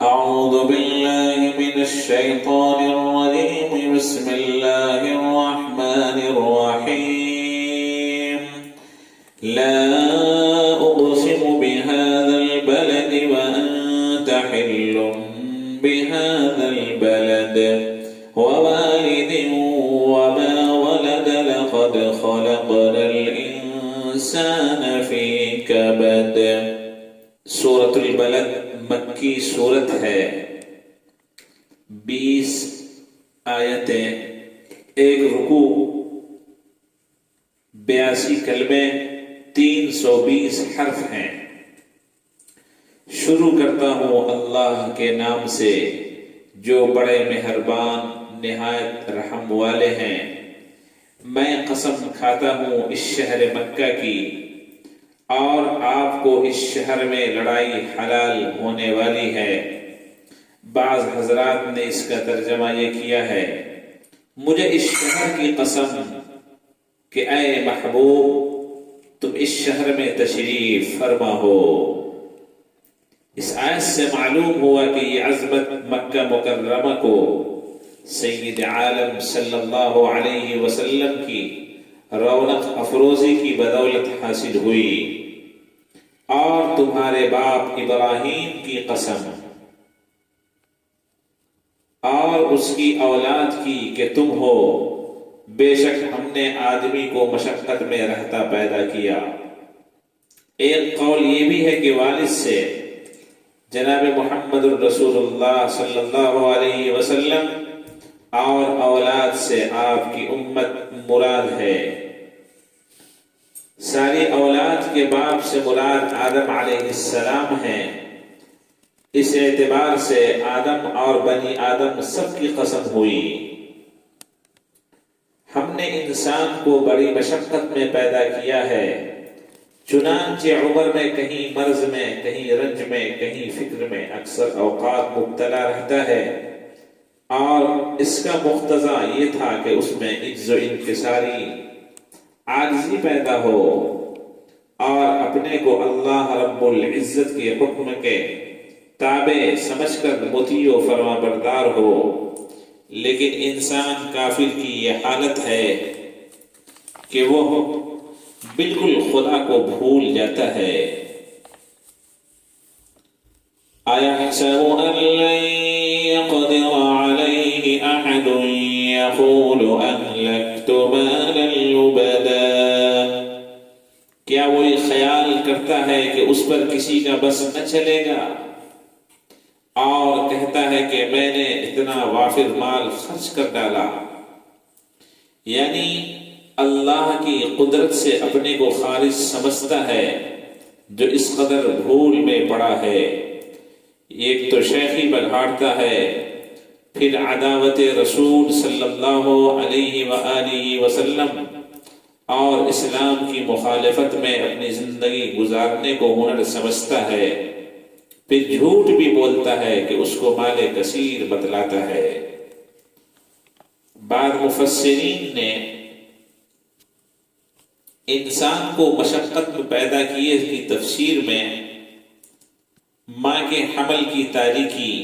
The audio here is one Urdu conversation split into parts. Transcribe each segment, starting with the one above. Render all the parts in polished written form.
أعوذ بالله من الشيطان الرجيم. بسم الله الرحمن الرحيم. لا أقسم بهذا البلد وأنت حل بهذا البلد ووالد وما ولد لقد خلقنا الإنسان في كبد. سورة البلد مکی سورت ہے، 20 آیتیں، 1 رکوع، 82 کلمے، 320 حرف ہیں۔ شروع کرتا ہوں اللہ کے نام سے جو بڑے مہربان نہایت رحم والے ہیں۔ میں قسم کھاتا ہوں اس شہر مکہ کی اور آپ کو اس شہر میں لڑائی حلال ہونے والی ہے۔ بعض حضرات نے اس کا ترجمہ یہ کیا ہے، مجھے اس شہر کی قسم کہ اے محبوب تم اس شہر میں تشریف فرما ہو۔ اس آیت سے معلوم ہوا کہ یہ عظمت مکہ مکرمہ کو سید عالم صلی اللہ علیہ وسلم کی رونق افروزی کی بدولت حاصل ہوئی، اور تمہارے باپ ابراہیم کی قسم اور اس کی اولاد کی کہ تم ہو، بے شک ہم نے آدمی کو مشقت میں رہتا پیدا کیا۔ ایک قول یہ بھی ہے کہ والد سے جناب محمد الرسول اللہ صلی اللہ علیہ وسلم اور اولاد سے آپ کی امت مراد ہے۔ ساری اولاد کے باپ سے مراد آدم علیہ السلام ہیں۔ اس اعتبار سے آدم اور بنی آدم سب کی قسم ہوئی۔ ہم نے انسان کو بڑی مشقت میں پیدا کیا ہے، چنانچہ عمر میں کہیں مرض میں، کہیں رنج میں، کہیں فکر میں اکثر اوقات مبتلا رہتا ہے، اور اس کا مقتضا یہ تھا کہ اس میں عجز و انکساری، عاجزی پیدا ہو، اور اپنے کو اللہ رب العزت کے حکم کے تابع سمجھ کر مطیع و فرما بردار ہو۔ لیکن انسان کافر کی یہ حالت ہے کہ وہ بالکل خدا کو بھول جاتا ہے۔ أَيَحْسَبُ أَن لَّن يَقْدِرَ عَلَيْهِ أَحَدٌ يَقُولُ أَهْلَكْتُ مَالًا لُبَدًا۔ کیا وہ یہ خیال کرتا ہے کہ اس پر کسی کا بس نہ چلے گا، اور کہتا ہے کہ میں نے اتنا وافر مال خرچ کر ڈالا؟ یعنی اللہ کی قدرت سے اپنے کو خارج سمجھتا ہے جو اس قدر بھول میں پڑا ہے۔ ایک تو شیخی بگاڑتا ہے، پھر عداوت رسول صلی اللہ علیہ وآلہ وسلم اور اسلام کی مخالفت میں اپنی زندگی گزارنے کو ہنر سمجھتا ہے، پھر جھوٹ بھی بولتا ہے کہ اس کو مال کثیر بتلاتا ہے۔ بعض مفسرین نے انسان کو مشقت میں پیدا کیے کی تفسیر میں ماں کے حمل کی تاریکی،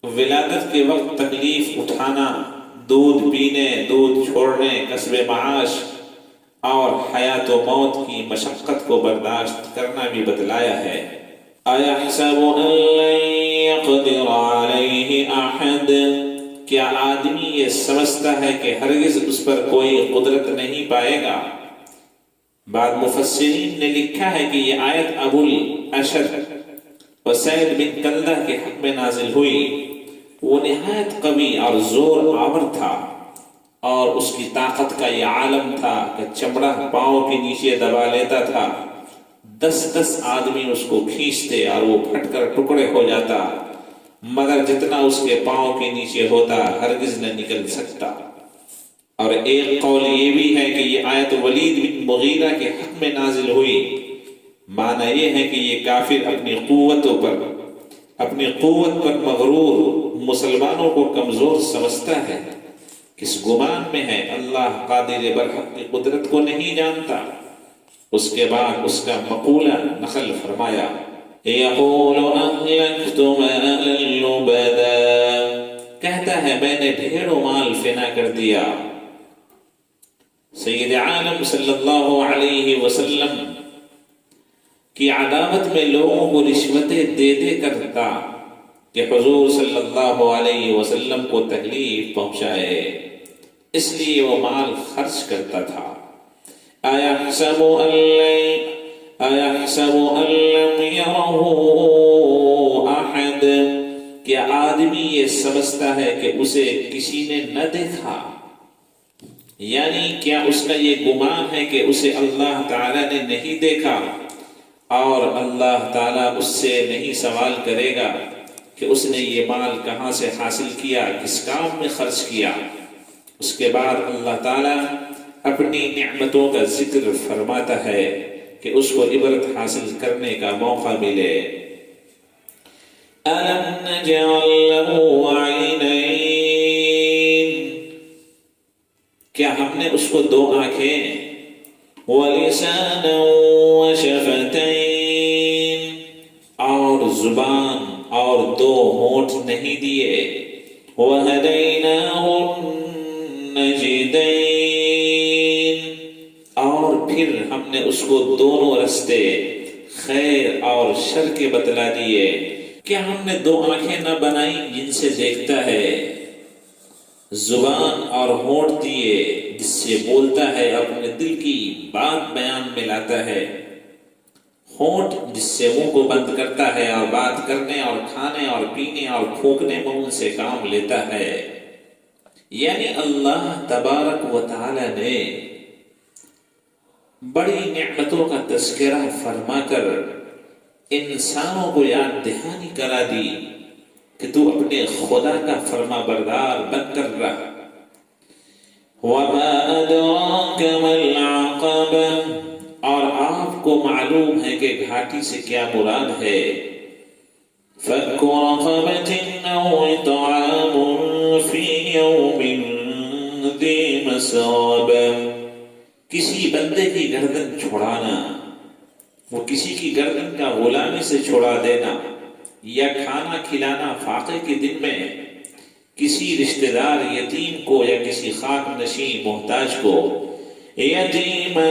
ولادت کے وقت تکلیف اٹھانا، دودھ پینے، دودھ چھوڑنے، کسب معاش اور حیات و موت کی مشقت کو برداشت کرنا بھی بتلایا ہے۔ أَيَحْسَبُ أَن لَّن يَقْدِرَ عَلَيْهِ أَحَدٌ، کیا آدمی یہ سمجھتا ہے کہ ہرگز اس پر کوئی قدرت نہیں پائے گا؟ بعض مفسرین نے لکھا ہے کہ یہ آیت ابو الاشد وسید بن کلدہ کے حق میں نازل ہوئی۔ وہ نہایت قوی اور زور آور تھا، اور اس کی طاقت کا یہ عالم تھا کہ چمڑا پاؤں کے نیچے دبا لیتا تھا، 10 آدمی اس کو کھینچتے اور وہ پھٹ کر ٹکڑے ہو جاتا، مگر جتنا اس کے پاؤں کے نیچے ہوتا ہرگز نہ نکل سکتا۔ اور ایک قول یہ بھی ہے کہ یہ آیت ولید بن مغیرہ کے حق میں نازل ہوئی۔ معنی یہ ہے کہ یہ کافر اپنی قوت پر مغرور مسلمانوں کو کمزور سمجھتا ہے، کس گمان میں ہے اللہ قادر برحق کی قدرت کو نہیں جانتا۔ اس کے بعد اس کا مقولہ نقل فرمایا، يقول أهلكت مالا لبدا، کہتا ہے میں نے ڈھیر و مال فنا کر دیا۔ سید عالم صلی اللہ علیہ وسلم کی عداوت میں لوگوں کو رشوتیں دے دے کرتا کہ حضور صلی اللہ علیہ وسلم کو تکلیف پہنچائے، اس لیے وہ مال خرچ کرتا تھا۔ أَيَحْسَبُ أَن لَّمْ يَرَهُ أَحَدٌ، کیا آدمی یہ سمجھتا ہے کہ اسے کسی نے نہ دیکھا؟ یعنی کیا اس کا یہ گمان ہے کہ اسے اللہ تعالیٰ نے نہیں دیکھا، اور اللہ تعالیٰ اس سے نہیں سوال کرے گا کہ اس نے یہ مال کہاں سے حاصل کیا، کس کام میں خرچ کیا؟ اس کے بعد اللہ تعالیٰ اپنی نعمتوں کا ذکر فرماتا ہے کہ اس کو عبرت حاصل کرنے کا موقع ملے۔ أَلَمْ نَجْعَل لَّهُ عَيْنَيْنِ، کیا ہم نے اس کو دو آنکھیں، وَلِسَانًا وَشَفَتَيْنِ، اور زبان اور دو ہونٹ نہیں دیے، وَهَدَيْنَاهُ النَّجْدَيْنِ، اور پھر ہم نے اس کو دونوں رستے خیر اور شر کے بتلا دیے۔ کیا ہم نے دو آنکھیں نہ بنائی جن سے دیکھتا ہے، زبان اور ہونٹ دیے جس سے بولتا ہے، اپنے دل کی بات بیان میں لاتا ہے، ہونٹ جس سے منہ کو بند کرتا ہے اور بات کرنے اور کھانے اور پینے اور پھونکنے میں ان سے کام لیتا ہے۔ یعنی اللہ تبارک و تعالی نے بڑی نعمتوں کا تذکرہ فرما کر انسانوں کو یاد دہانی کرا دی کہ تو اپنے خدا کا فرما بردار بن کر رہا۔ وَمَا أَدْرَاكَ مَا الْعَقَبَةُ، اور آپ کو معلوم ہے کہ گھاٹی سے کیا مراد ہے۔ فَكُّ رَقَبَةٍ أَوْ إِطْعَامٌ فِي يَوْمٍ ذِي مَسْغَبَةٍ، کسی بندے کی گردن چھڑانا، وہ کسی کی گردن کا غلامی سے چھڑا دینا، یا کھانا کھلانا فاقے کے دن میں کسی رشتہ دار یتیم کو یا کسی خاک نشین محتاج کو، یتیما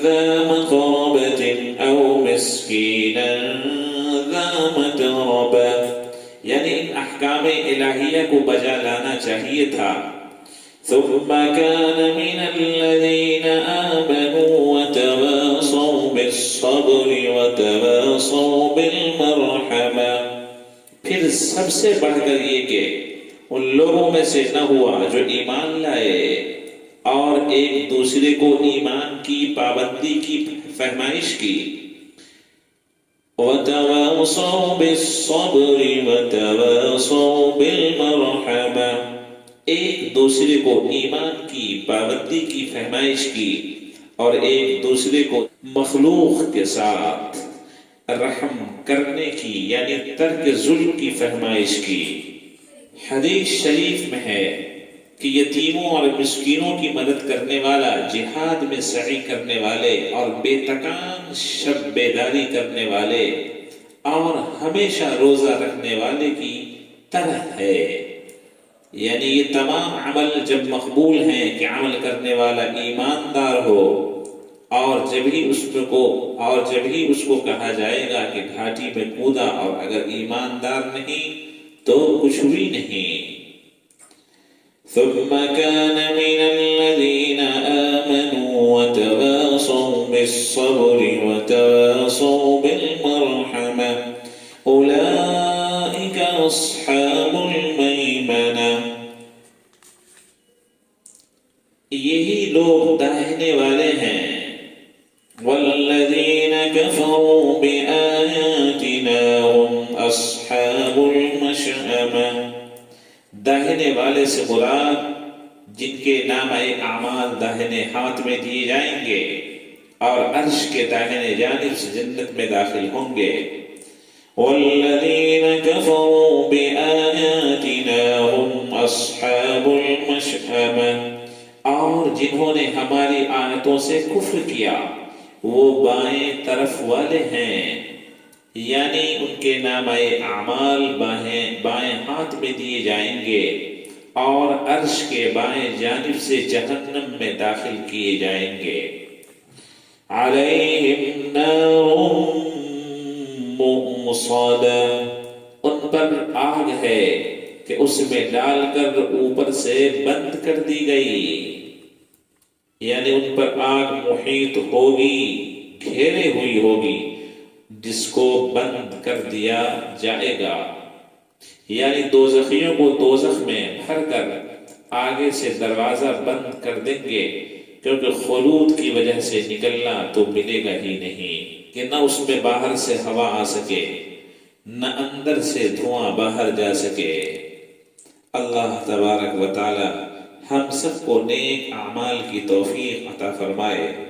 ذا مقربة او مسکینا ذا متربة، یعنی ان احکام الہیہ کو بجا لانا چاہیے تھا۔ ثم كان من الذين آمنوا وتواصوا بالصبر وتواصوا بالمرحمة، پھر سب سے بڑھ کر یہ کہ ان لوگوں میں سے نہ ہوا جو ایمان لائے اور ایک دوسرے کو ایمان کی پابندی کی فہمائش کی، وتواصوا بالصبر وتواصوا بالمرحمة، ایک دوسرے کو ایمان کی پابندی کی فہمائش کی اور ایک دوسرے کو مخلوق کے ساتھ رحم کرنے کی یعنی ترک ظلم کی فہمائش کی۔ حدیث شریف میں ہے کہ یتیموں اور مسکینوں کی مدد کرنے والا، جہاد میں سعی کرنے والے اور بے تکان شب بیداری کرنے والے اور ہمیشہ روزہ رکھنے والے کی طرح ہے۔ یعنی یہ تمام عمل جب مقبول ہیں کہ عمل کرنے والا ایماندار ہو، اور جب ہی اس کو کہا جائے گا کہ گھاٹی میں کودا، اور اگر ایماندار نہیں تو کچھ بھی نہیں۔ ثم كان من الذين آمنوا وتواصوا بالصبر وتواصوا بالمرحمة أولئك أصحاب الميمنة، یہی لوگ داہنے والے ہیں۔ والذین کفروا بآیاتنا هم اصحاب المشأمة، داہنے والے سے مراد جن کے نامہ اعمال داہنے ہاتھ میں دیے جائیں گے اور عرش کے داہنے جانب سے جنت میں داخل ہوں گے۔ والذین کفروا بآیاتنا هم اصحاب المشأمة، اور جنہوں نے ہماری آیتوں سے کفر کیا وہ بائیں طرف والے ہیں، یعنی ان کے نامۂ اعمال بائیں ہاتھ میں دیے جائیں گے اور عرش کے بائیں جانب سے جہنم میں داخل کیے جائیں گے۔ علیہم نار مؤصدہ، ان پر آگ ہے کہ اس میں ڈال کر اوپر سے بند کر دی گئی، یعنی ان پر آگ محیط ہوگی، گھیرے ہوئی ہوگی، جس کو بند کر دیا جائے گا۔ یعنی دوزخیوں کو دوزخ میں بھر کر آگے سے دروازہ بند کر دیں گے، کیونکہ خلود کی وجہ سے نکلنا تو ملے گا ہی نہیں، کہ نہ اس میں باہر سے ہوا آ سکے، نہ اندر سے دھواں باہر جا سکے۔ اللہ تبارک و تعالی ہم سب کو نیک اعمال کی توفیق عطا فرمائے۔